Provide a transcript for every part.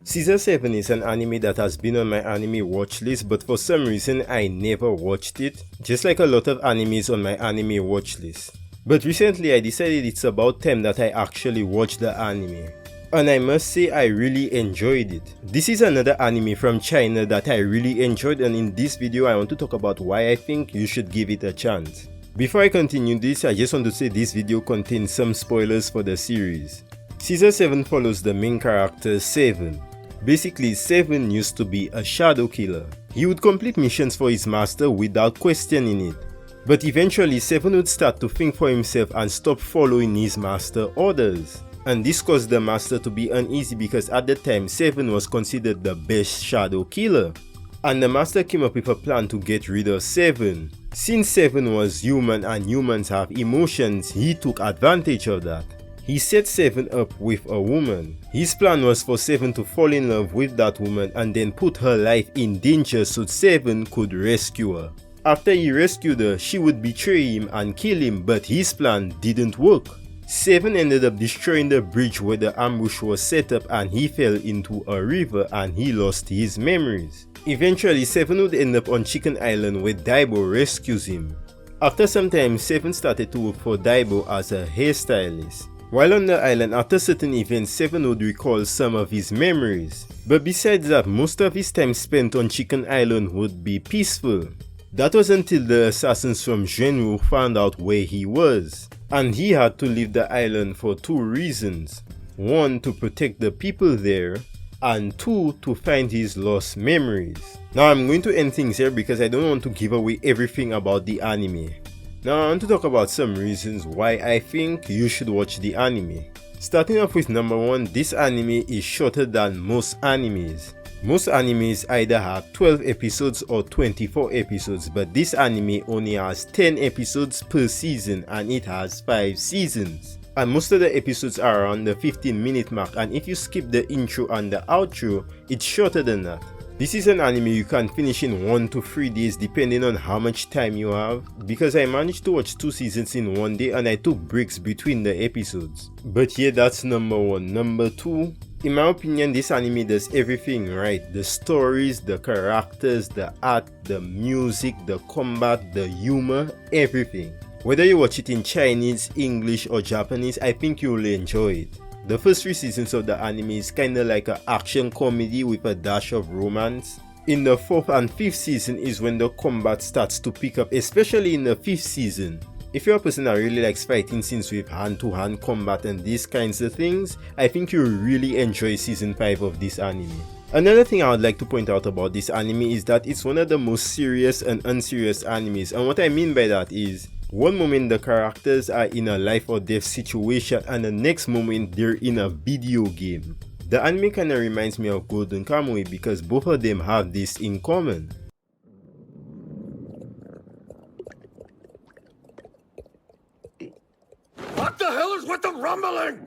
Scissor 7 is an anime that has been on my anime watch list, but for some reason I never watched it, just like a lot of animes on my anime watch list. But recently I decided it's about time that I actually watched the anime. And I must say I really enjoyed it. This is another anime from China that I really enjoyed, and in this video I want to talk about why I think you should give it a chance. Before I continue this, I just want to say this video contains some spoilers for the series. Scissor 7 follows the main character Seven. Basically, Seven used to be a shadow killer. He would complete missions for his master without questioning it. But eventually, Seven would start to think for himself and stop following his master orders. And this caused the master to be uneasy because at the time, Seven was considered the best shadow killer. And the master came up with a plan to get rid of Seven. Since Seven was human and humans have emotions, he took advantage of that. He set Seven up with a woman. His plan was for Seven to fall in love with that woman and then put her life in danger so Seven could rescue her. After he rescued her, she would betray him and kill him, but his plan didn't work. Seven ended up destroying the bridge where the ambush was set up and he fell into a river and he lost his memories. Eventually, Seven would end up on Chicken Island where Daibo rescues him. After some time, Seven started to work for Daibo as a hairstylist. While on the island, after certain events, Seven would recall some of his memories. But besides that, most of his time spent on Chicken Island would be peaceful. That was until the assassins from Zhenwu found out where he was. And he had to leave the island for two reasons. One, to protect the people there, and two, to find his lost memories. Now I'm going to end things here because I don't want to give away everything about the anime. Now I want to talk about some reasons why I think you should watch the anime. Starting off with number 1, this anime is shorter than most animes. Most animes either have 12 episodes or 24 episodes, but this anime only has 10 episodes per season and it has 5 seasons. And most of the episodes are around the 15-minute mark, and if you skip the intro and the outro, it's shorter than that. This is an anime you can finish in 1 to 3 days depending on how much time you have, because I managed to watch 2 seasons in 1 day and I took breaks between the episodes. But yeah, that's number 1. Number 2, in my opinion, this anime does everything right. The stories, the characters, the art, the music, the combat, the humor, everything. Whether you watch it in Chinese, English or Japanese, I think you'll enjoy it. The first 3 seasons of the anime is kinda like an action comedy with a dash of romance. In the 4th and 5th season is when the combat starts to pick up, especially in the 5th season. If you're a person that really likes fighting scenes with hand-to-hand combat and these kinds of things, I think you'll really enjoy season 5 of this anime. Another thing I would like to point out about this anime is that it's one of the most serious and unserious animes, and what I mean by that is, one moment the characters are in a life or death situation and the next moment they're in a video game. The anime kinda reminds me of Golden Kamuy because both of them have this in common. What the hell is with the rumbling?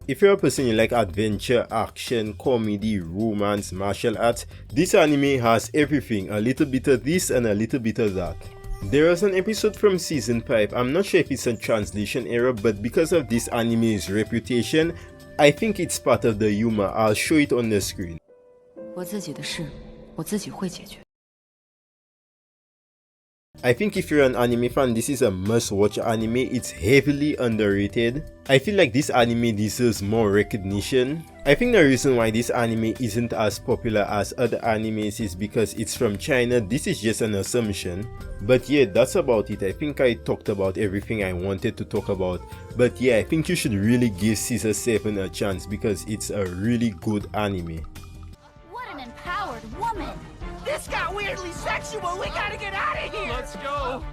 If you're a person you like adventure, action, comedy, romance, martial arts, this anime has everything, a little bit of this and a little bit of that. There was an episode from season 5, I'm not sure if it's a translation error, but because of this anime's reputation, I think it's part of the humor. I'll show it on the screen. 我自己的事，我自己会解决。 I think if you're an anime fan, this is a must-watch anime. It's heavily underrated. I feel like this anime deserves more recognition. I think the reason why this anime isn't as popular as other animes is because it's from China. This is just an assumption. But yeah, that's about it. I think I talked about everything I wanted to talk about. But yeah, I think you should really give Scissor 7 a chance because it's a really good anime. What an empowered woman! This got weirdly sexual. We gotta get out of here. Let's go.